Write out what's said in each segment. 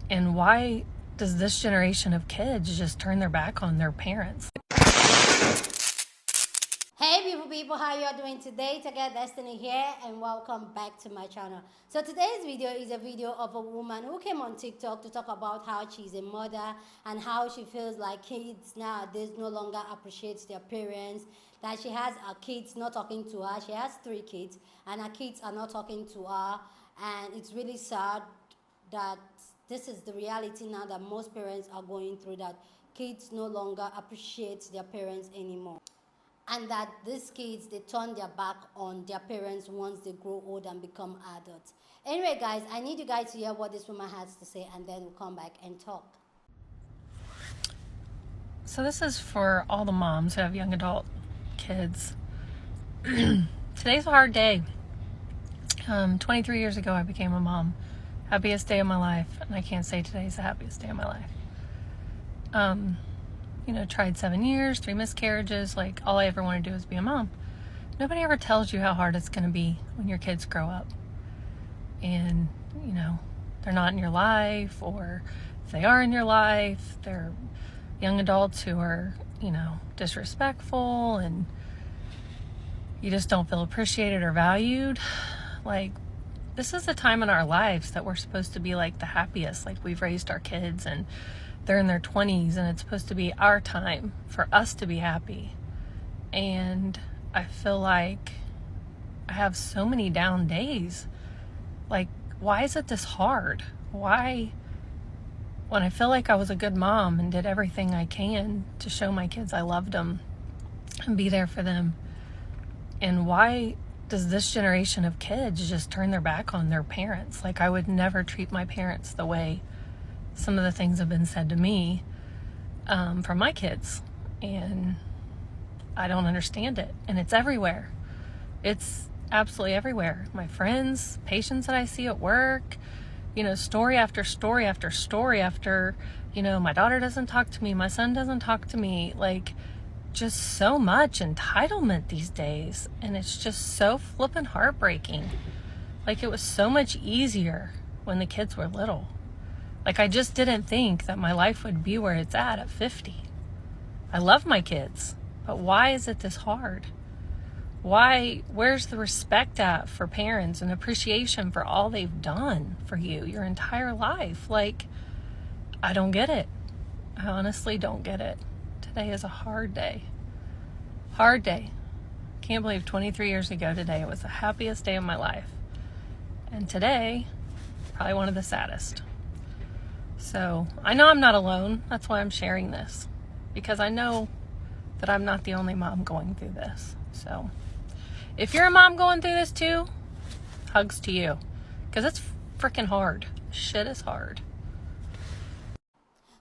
And why does this generation of kids just turn their back on their parents? Hey beautiful people, how you all doing today? Taga Destiny here and welcome back to my channel. So today's video is a video of a woman who came on TikTok to talk about how she's a mother and how she feels like kids nowadays no longer appreciate their parents, that she has her kids not talking to her. She has 3 kids and her kids are not talking to her, and it's really sad that this is the reality now that most parents are going through, that kids no longer appreciate their parents anymore, and that these kids, they turn their back on their parents once they grow old and become adults. Anyway guys, I need you guys to hear what this woman has to say, and then we'll come back and talk. So this is for all the moms who have young adult kids. Today's a hard day. 23 years ago I became a mom. Happiest day of my life, and I can't say today's the happiest day of my life. Tried 7 years, 3 miscarriages. Like, all I ever want to do is be a mom. Nobody ever tells you how hard it's going to be when your kids grow up. And, they're not in your life, or if they are in your life, they're young adults who are, disrespectful, and you just don't feel appreciated or valued. Like, this is a time in our lives that we're supposed to be like the happiest. Like, we've raised our kids and they're in their 20s, and it's supposed to be our time for us to be happy. And I feel like I have so many down days. Like, why is it this hard? Why, when I feel like I was a good mom and did everything I can to show my kids I loved them and be there for them, and why does this generation of kids just turn their back on their parents? Like, I would never treat my parents the way some of the things have been said to me from my kids, and I don't understand it. And it's everywhere. It's absolutely everywhere. My friends, patients that I see at work, story after story after story after, my daughter doesn't talk to me, my son doesn't talk to me. Like, just so much entitlement these days, and it's just so flippin' heartbreaking. Like, it was so much easier when the kids were little. Like, I just didn't think that my life would be where it's at 50. I love my kids, but why is it this hard? Where's the respect at for parents and appreciation for all they've done for you your entire life? Like, I don't get it. I honestly don't get it. Today is a hard day. Hard day. Can't believe 23 years ago today it was the happiest day of my life. And today, probably one of the saddest. So I know I'm not alone. That's why I'm sharing this, because I know that I'm not the only mom going through this. So if you're a mom going through this too, hugs to you, because it's freaking hard. Shit is hard.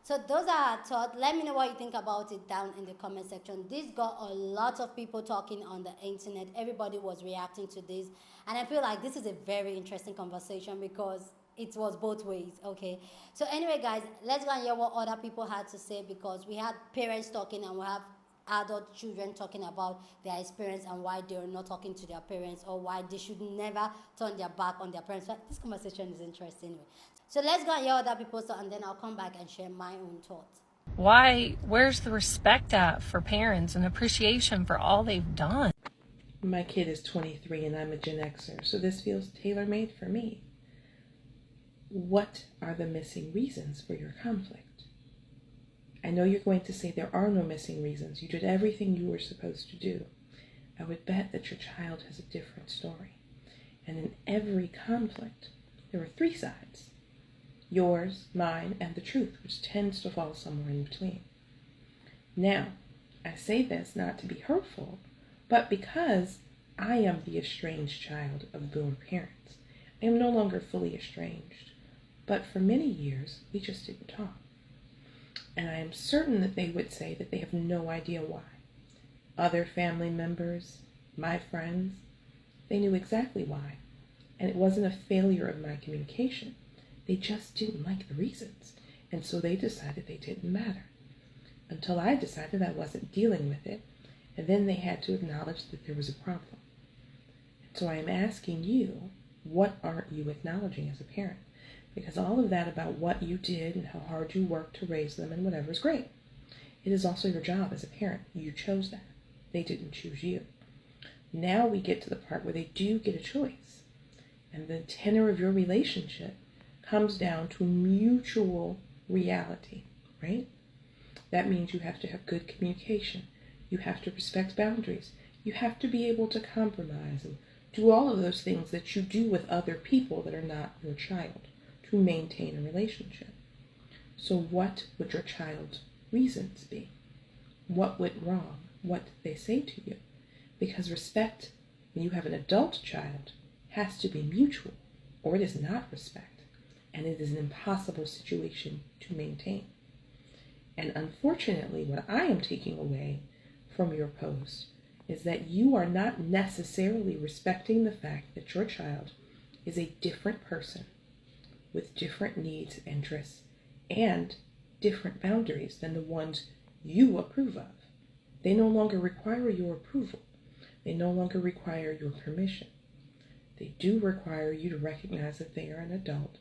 So those are our thoughts. Let me know what you think about it down in the comment section. This got a lot of people talking on the internet. Everybody was reacting to this, and I feel like this is a very interesting conversation because it was both ways. Okay, so anyway guys, let's go and hear what other people had to say, because we had parents talking and we have adult children talking about their experience and why they're not talking to their parents, or why they should never turn their back on their parents. But this conversation is interesting anyway. So let's go and hear other people's thoughts, and then I'll come back and share my own thoughts. Where's the respect at for parents and appreciation for all they've done? My kid is 23 and I'm a Gen Xer, so this feels tailor-made for me. What are the missing reasons for your conflict? I know you're going to say there are no missing reasons. You did everything you were supposed to do. I would bet that your child has a different story. And in every conflict, there are 3 sides. Yours, mine, and the truth, which tends to fall somewhere in between. Now, I say this not to be hurtful, but because I am the estranged child of both parents. I am no longer fully estranged, but for many years, we just didn't talk. And I am certain that they would say that they have no idea why. Other family members, my friends, they knew exactly why. And it wasn't a failure of my communication. They just didn't like the reasons. And so they decided they didn't matter. Until I decided I wasn't dealing with it. And then they had to acknowledge that there was a problem. And so I am asking you, what aren't you acknowledging as a parent? because all of that about what you did and how hard you worked to raise them and whatever is great. It is also your job as a parent. You chose that. They didn't choose you. Now we get to the part where they do get a choice. And the tenor of your relationship comes down to mutual reality, right? That means you have to have good communication. You have to respect boundaries. You have to be able to compromise and do all of those things that you do with other people that are not your child to maintain a relationship. So what would your child's reasons be? What went wrong? What did they say to you? Because respect, when you have an adult child, has to be mutual, or it is not respect, and it is an impossible situation to maintain. And unfortunately, what I am taking away from your post is that you are not necessarily respecting the fact that your child is a different person with different needs, interests, and different boundaries than the ones you approve of. They no longer require your approval. They no longer require your permission. They do require you to recognize that they are an adult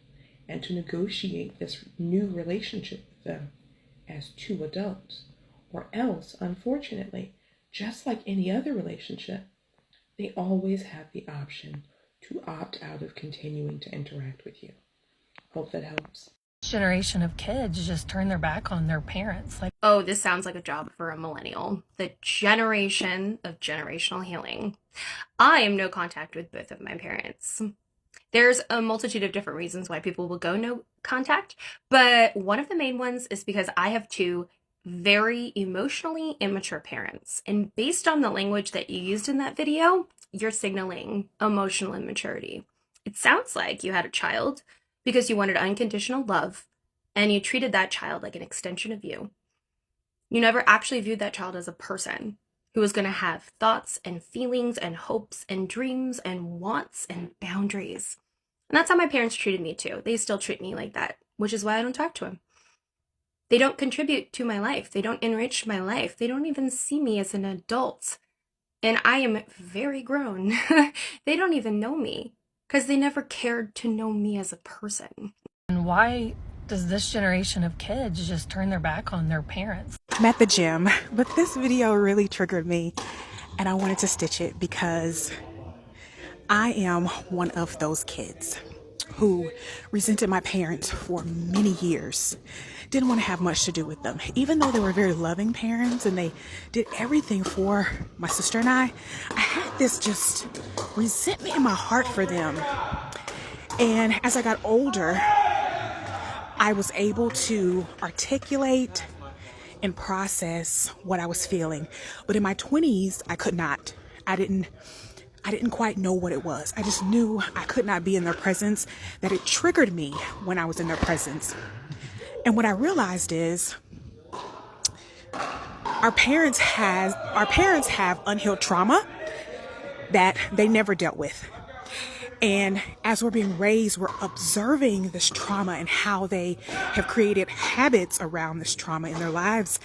and to negotiate this new relationship with them as two adults. Or else, unfortunately, just like any other relationship, they always have the option to opt out of continuing to interact with you. Hope that helps. Generation of kids just turn their back on their parents. Like, oh, this sounds like a job for a millennial. The generation of generational healing. I am no contact with both of my parents. There's a multitude of different reasons why people will go no contact, but one of the main ones is because I have two very emotionally immature parents. And based on the language that you used in that video, you're signaling emotional immaturity. It sounds like you had a child because you wanted unconditional love, and you treated that child like an extension of you. You never actually viewed that child as a person who was going to have thoughts and feelings and hopes and dreams and wants and boundaries. And that's how my parents treated me too. They still treat me like that, which is why I don't talk to them. They don't contribute to my life. They don't enrich my life. They don't even see me as an adult. And I am very grown. They don't even know me because they never cared to know me as a person. and why does this generation of kids just turn their back on their parents? I'm at the gym, but this video really triggered me and I wanted to stitch it because I am one of those kids who resented my parents for many years. Didn't want to have much to do with them. Even though they were very loving parents and they did everything for my sister and I had this just resentment in my heart for them. And as I got older, I was able to articulate and process what I was feeling. But in my 20s, I could not. I didn't quite know what it was. I just knew I could not be in their presence, that it triggered me when I was in their presence. And what I realized is our parents have unhealed trauma that they never dealt with. And as we're being raised, we're observing this trauma and how they have created habits around this trauma in their lives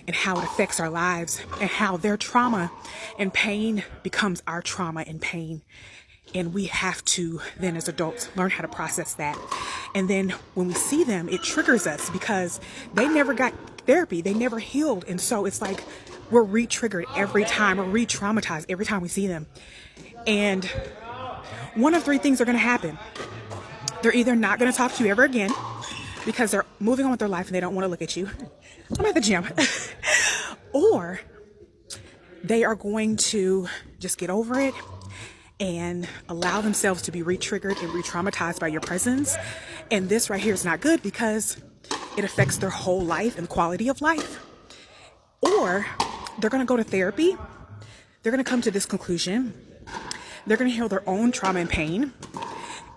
and how it affects our lives and how their trauma and pain becomes our trauma and pain. And we have to then as adults learn how to process that. And then when we see them, it triggers us because they never got therapy. They never healed. And so it's like we're re-triggered every time. We're re-traumatized every time we see them. And one of three things are going to happen. They're either not going to talk to you ever again because they're moving on with their life and they don't want to look at you. I'm at the gym. Or they are going to just get over it and allow themselves to be re-triggered and re-traumatized by your presence. And this right here is not good because it affects their whole life and quality of life. Or they're going to go to therapy. They're going to come to this conclusion. They're going to heal their own trauma and pain.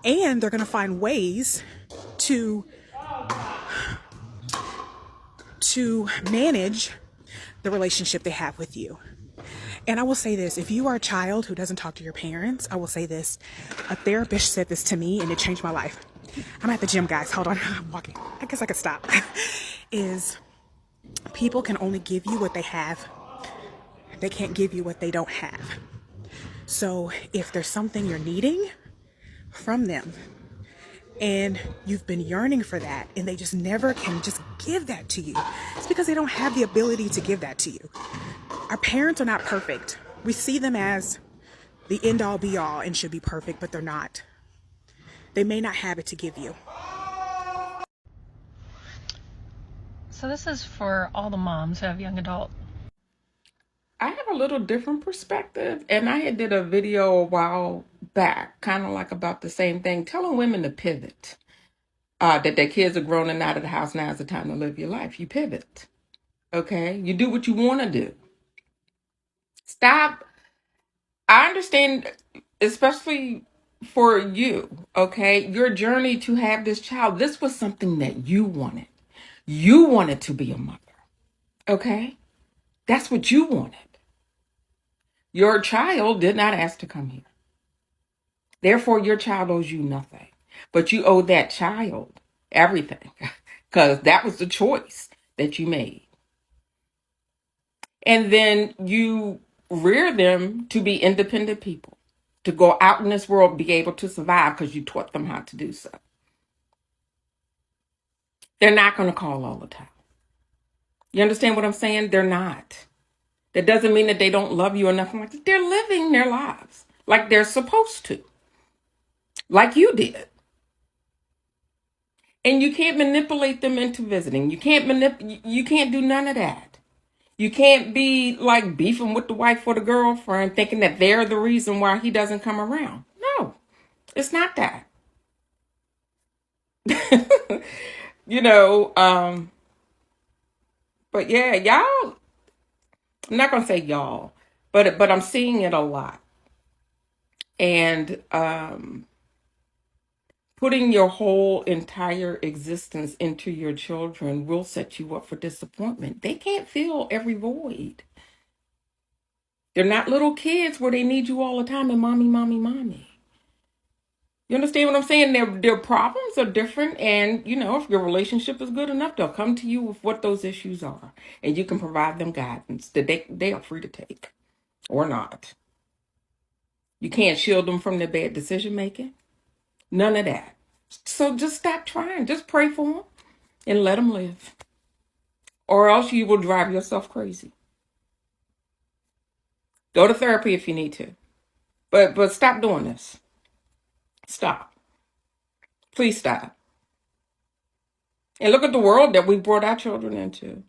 And they're going to find ways to manage the relationship they have with you. And I will say this, if you are a child who doesn't talk to your parents, I will say this. A therapist said this to me and it changed my life. I'm at the gym, guys. Hold on. I'm walking. I guess I could stop. Is people can only give you what they have. They can't give you what they don't have. So if there's something you're needing from them, and you've been yearning for that, and they just never can just give that to you. It's because they don't have the ability to give that to you. Our parents are not perfect. We see them as the end all be all and should be perfect, but they're not. They may not have it to give you. So this is for all the moms who have young adult. I have a little different perspective, and I had did a video a while back, kind of like about the same thing, telling women to pivot. That their kids are grown and out of the house, now is the time to live your life. You pivot, okay? You do what you want to do. Stop. I understand, especially for you, okay? Your journey to have this child, this was something that you wanted. You wanted to be a mother, okay? That's what you wanted. Your child did not ask to come here. Therefore, your child owes you nothing. But you owe that child everything because that was the choice that you made. And then you rear them to be independent people, to go out in this world, be able to survive because you taught them how to do so. They're not going to call all the time. You understand what I'm saying? They're not. That doesn't mean that they don't love you or nothing like that. They're living their lives like they're supposed to, like you did. And you can't manipulate them into visiting. You can't do none of that. You can't be like beefing with the wife or the girlfriend thinking that they're the reason why he doesn't come around. No, it's not that. But yeah, y'all, I'm not going to say y'all, but I'm seeing it a lot. And putting your whole entire existence into your children will set you up for disappointment. They can't fill every void. They're not little kids where they need you all the time and mommy, mommy, mommy. You understand what I'm saying? Their problems are different. And, if your relationship is good enough, they'll come to you with what those issues are. And you can provide them guidance that they are free to take or not. You can't shield them from their bad decision making. None of that. So just stop trying. Just pray for them and let them live. Or else you will drive yourself crazy. Go to therapy if you need to. But stop doing this. Stop. Please stop. And look at the world that we brought our children into.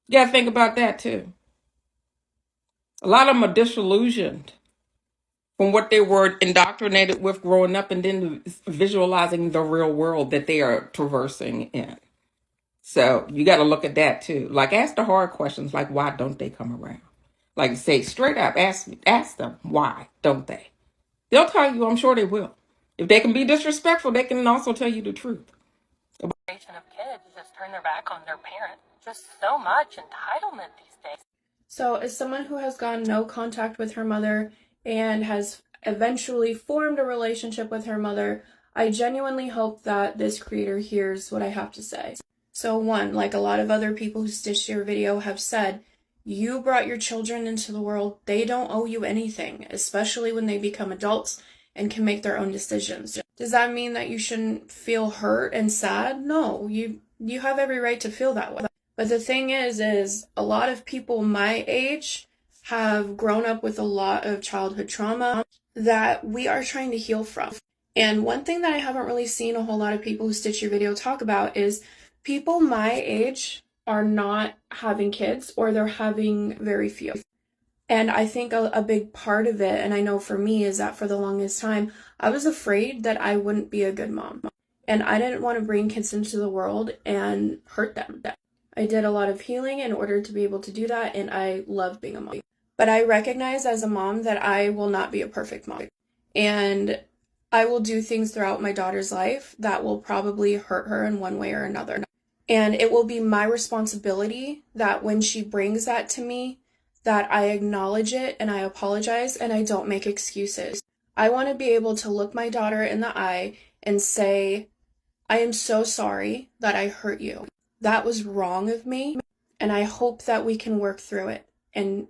You got to think about that too. A lot of them are disillusioned from what they were indoctrinated with growing up and then visualizing the real world that they are traversing in. So you got to look at that too. Like ask the hard questions like why don't they come around? Like say straight up, ask them why don't they? They'll tell you, I'm sure they will. If they can be disrespectful, they can also tell you the truth. Of kids just turn their back on their parent. Just so much entitlement these days. So as someone who has gotten no contact with her mother and has eventually formed a relationship with her mother, I genuinely hope that this creator hears what I have to say. So one, like a lot of other people who stitched your video have said, you brought your children into the world. They don't owe you anything, especially when they become adults and can make their own decisions. Does that mean that you shouldn't feel hurt and sad? No, you have every right to feel that way. But the thing is a lot of people my age have grown up with a lot of childhood trauma that we are trying to heal from. And one thing that I haven't really seen a whole lot of people who stitch your video talk about is people my age are not having kids or they're having very few. And I think a big part of it, and I know for me, is that for the longest time, I was afraid that I wouldn't be a good mom. And I didn't want to bring kids into the world and hurt them. I did a lot of healing in order to be able to do that, and I love being a mom. But I recognize as a mom that I will not be a perfect mom. And I will do things throughout my daughter's life that will probably hurt her in one way or another. And it will be my responsibility that when she brings that to me, that I acknowledge it and I apologize and I don't make excuses. I want to be able to look my daughter in the eye and say, I am so sorry that I hurt you. That was wrong of me, and I hope that we can work through it and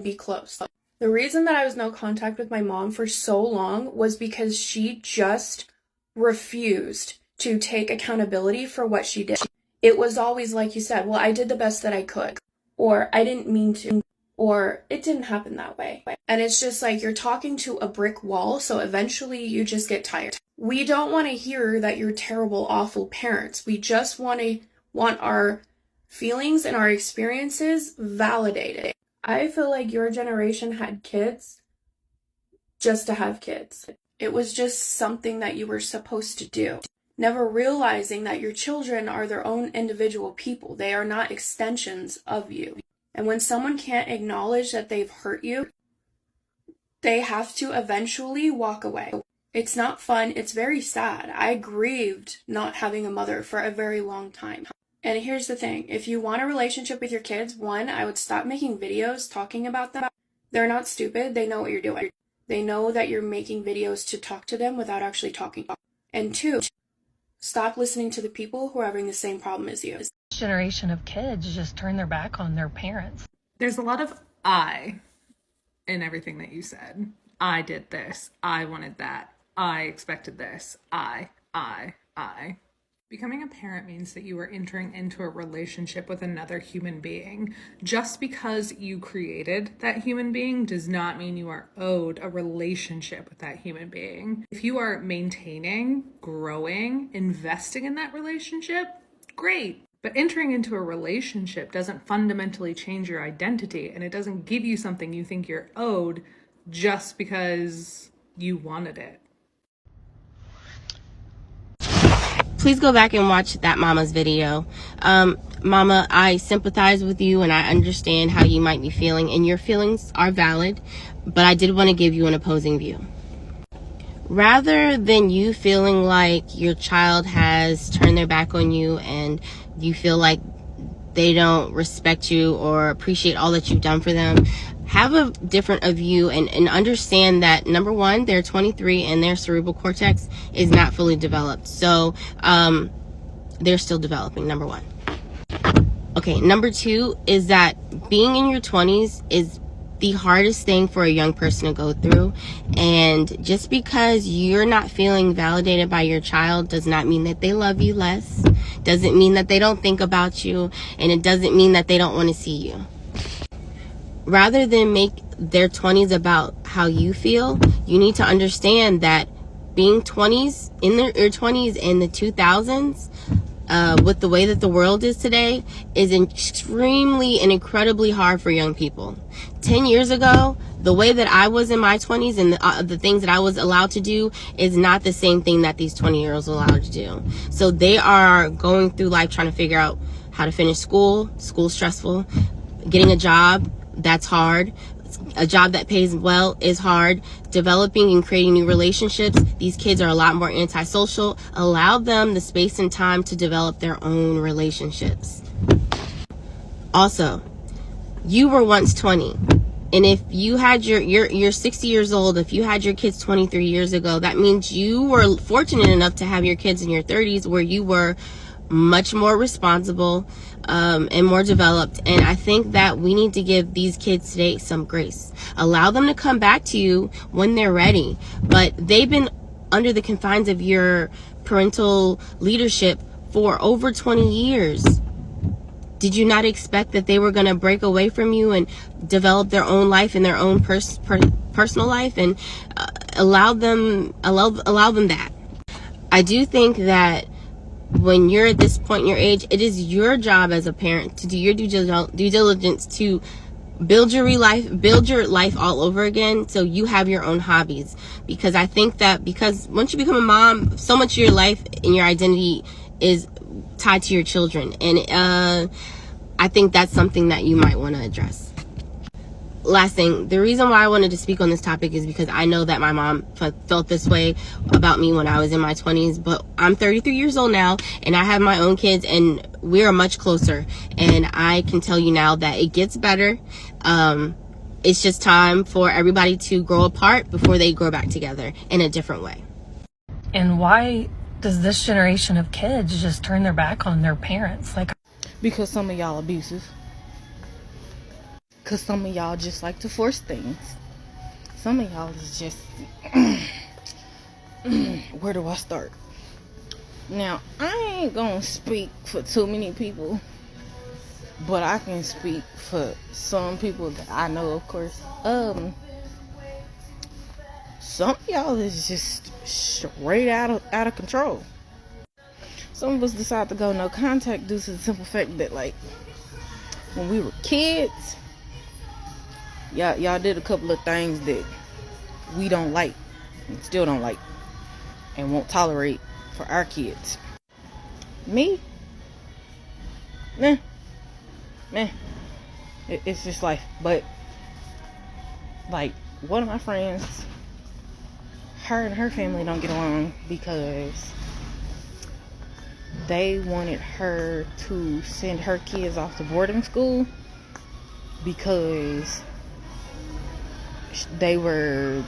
be close. The reason that I was no contact with my mom for so long was because she just refused to take accountability for what she did. It was always like you said, well, I did the best that I could, or I didn't mean to, or it didn't happen that way. And it's just like you're talking to a brick wall, so eventually you just get tired. We don't want to hear that you're terrible, awful parents. We just want our feelings and our experiences validated. I feel like your generation had kids just to have kids. It was just something that you were supposed to do, never realizing that your children are their own individual people. They are not extensions of you. And when someone can't acknowledge that they've hurt you, they have to eventually walk away. It's not fun. It's very sad. I grieved not having a mother for a very long time. And here's the thing. If you want a relationship with your kids, one, I would stop making videos talking about them. They're not stupid. They know what you're doing. They know that you're making videos to talk to them without actually talking. And two, stop listening to the people who are having the same problem as you. This generation of kids just turn their back on their parents. There's a lot of I in everything that you said. I did this. I wanted that. I expected this. I. Becoming a parent means that you are entering into a relationship with another human being. Just because you created that human being does not mean you are owed a relationship with that human being. If you are maintaining, growing, investing in that relationship, great. But entering into a relationship doesn't fundamentally change your identity, and it doesn't give you something you think you're owed just because you wanted it. Please go back and watch that mama's video. Mama, I sympathize with you and I understand how you might be feeling, and your feelings are valid, but I did want to give you an opposing view. Rather than you feeling like your child has turned their back on you and you feel like they don't respect you or appreciate all that you've done for them, have a different view and understand that, number one, they're 23 and their cerebral cortex is not fully developed. So they're still developing, number one. Okay, number two is that being in your 20s is the hardest thing for a young person to go through. And just because you're not feeling validated by your child does not mean that they love you less, doesn't mean that they don't think about you, and it doesn't mean that they don't want to see you. Rather than make their 20s about how you feel, you need to understand that being 20s, in your 20s in the 2000s, with the way that the world is today, is extremely and incredibly hard for young people. 10 years ago, the way that I was in my 20s and the things that I was allowed to do is not the same thing that these 20-year-olds are allowed to do. So they are going through life trying to figure out how to finish school. School's stressful. Getting a job, that's hard. A job that pays well is hard. Developing and creating new relationships, these kids are a lot more antisocial. Allow them the space and time to develop their own relationships. Also, you were once 20, and if you had you're 60 years old, if you had your kids 23 years ago, that means you were fortunate enough to have your kids in your 30s, where you were much more responsible and more developed. And I think that we need to give these kids today some grace. Allow them to come back to you when they're ready. But they've been under the confines of your parental leadership for over 20 years. Did you not expect that they were going to break away from you and develop their own life and their own personal life, and allow them that? I do think that when you're at this point in your age, it is your job as a parent to do your due diligence to build your life all over again, so you have your own hobbies. Because I think that because once you become a mom, so much of your life and your identity is tied to your children, and I think that's something that you might want to address. Last thing, the reason why I wanted to speak on this topic is because I know that my mom felt this way about me when I was in my 20s, but I'm 33 years old now and I have my own kids and we are much closer, and I can tell you now that it gets better. It's just time for everybody to grow apart before they grow back together in a different way. And why does this generation of kids just turn their back on their parents? Like, because some of y'all abusive. Because some of y'all just like to force things. Some of y'all is just... where do I start? Now, I ain't gonna speak for too many people, but I can speak for some people that I know, of course. Some of y'all is just straight out of control. Some of us decide to go no contact due to the simple fact that, like, when we were kids, y'all did a couple of things that we don't like, and still don't like, and won't tolerate for our kids. Me? Meh. It's just life. But, like, one of my friends, her and her family don't get along because they wanted her to send her kids off to boarding school because they were,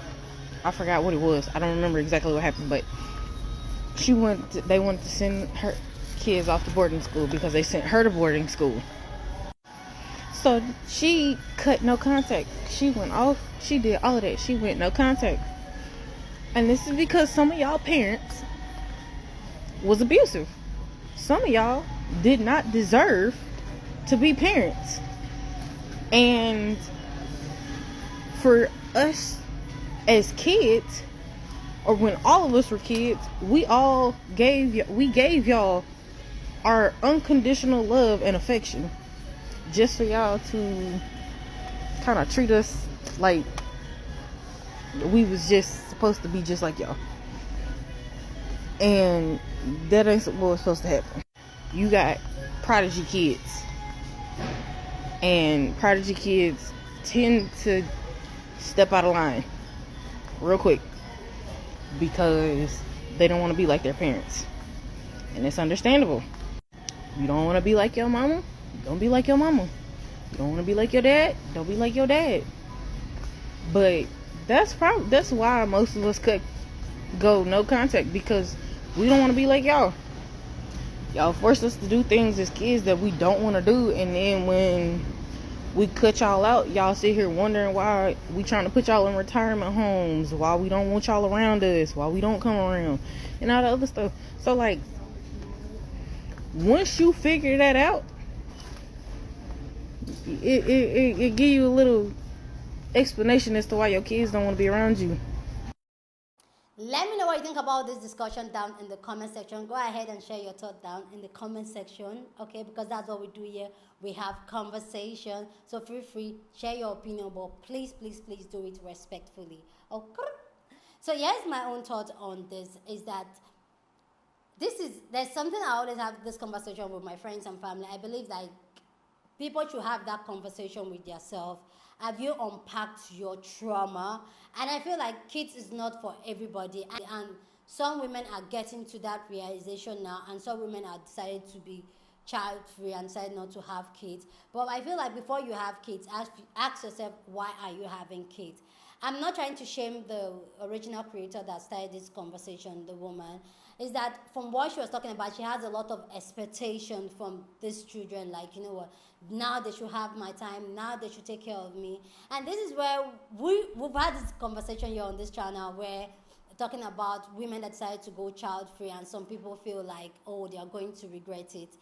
I forgot what it was. I don't remember exactly what happened, but they wanted to send her kids off to boarding school because they sent her to boarding school. So she cut no contact. She went off. She did all of that. She went no contact. And this is because some of y'all parents was abusive. Some of y'all did not deserve to be parents. And for us as kids, or when all of us were kids, we gave y'all our unconditional love and affection just for y'all to kind of treat us like we was just supposed to be just like y'all. And that ain't what was supposed to happen. You got prodigy kids, and prodigy kids tend to step out of line real quick because they don't want to be like their parents, and it's understandable. You don't want to be like your mama, don't be like your mama. You don't want to be like your dad, don't be like your dad. But that's why most of us go no contact, because we don't want to be like y'all. Y'all force us to do things as kids that we don't want to do, and then when we cut y'all out, y'all sit here wondering why we trying to put y'all in retirement homes, why we don't want y'all around us, why we don't come around, and all the other stuff. So, like, once you figure that out, it give you a little explanation as to why your kids don't want to be around you. Let me know what you think about this discussion down in the comment section. Go ahead and share your thought down in the comment section, okay? Because that's what we do here. We have conversation. So feel free, share your opinion, but please, please, please do it respectfully, okay? So here's my own thought on this, is that there's something I always have this conversation with my friends and family. I believe that people should have that conversation with yourself. Have you unpacked your trauma? And I feel like kids is not for everybody. And some women are getting to that realization now, and some women are decided to be child-free and decide not to have kids. But I feel like before you have kids, ask yourself, why are you having kids? I'm not trying to shame the original creator that started this conversation, the woman. Is that from what she was talking about, she has a lot of expectation from these children, like, you know what, now they should have my time, now they should take care of me. And this is where we've had this conversation here on this channel, where talking about women that decide to go child-free, and some people feel like, oh, they are going to regret it.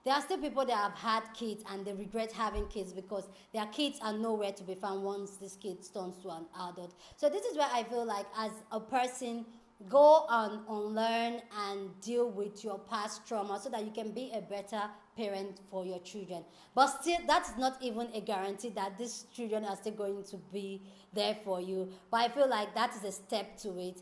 There are still people that have had kids and they regret having kids because their kids are nowhere to be found once this kid turns to an adult. So this is where I feel like, as a person, go and unlearn and deal with your past trauma so that you can be a better parent for your children. But still, that's not even a guarantee that these children are still going to be there for you. But I feel like that is a step to it.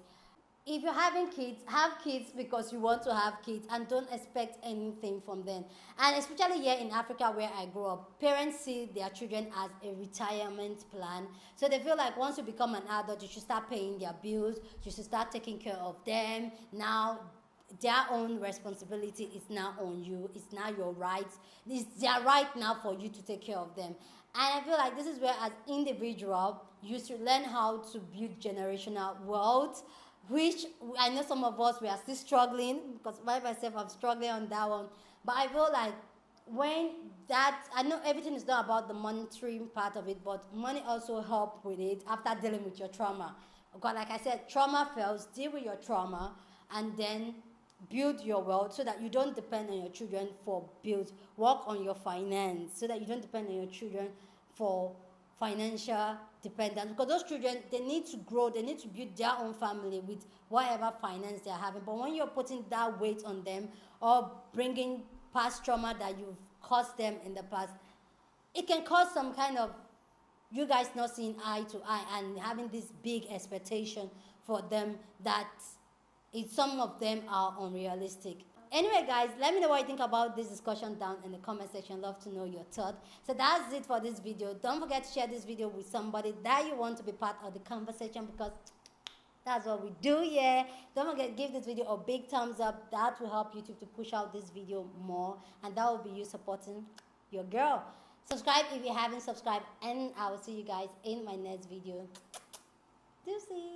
If you're having kids, have kids because you want to have kids, and don't expect anything from them. And especially here in Africa where I grew up, parents see their children as a retirement plan. So they feel like once you become an adult, you should start paying their bills, you should start taking care of them. Now, their own responsibility is now on you. It's now your rights. It's their right now for you to take care of them. And I feel like this is where, as individual, you should learn how to build generational wealth, which I know some of us, we are still struggling, because by myself, I'm struggling on that one. But I feel like I know everything is not about the monetary part of it, but money also help with it after dealing with your trauma. Because like I said, trauma fails, deal with your trauma, and then build your wealth so that you don't depend on your children for bills. Work on your finance so that you don't depend on your children for financial dependence, because those children, they need to grow, they need to build their own family with whatever finance they're having. But when you're putting that weight on them or bringing past trauma that you've caused them in the past, it can cause some kind of you guys not seeing eye to eye and having this big expectation for them that some of them are unrealistic. Anyway, guys, let me know what you think about this discussion down in the comment section. Love to know your thoughts. So that's it for this video. Don't forget to share this video with somebody that you want to be part of the conversation, because that's what we do, yeah. Don't forget, give this video a big thumbs up. That will help YouTube to push out this video more, and that will be you supporting your girl. Subscribe if you haven't subscribed, and I will see you guys in my next video. Deuces.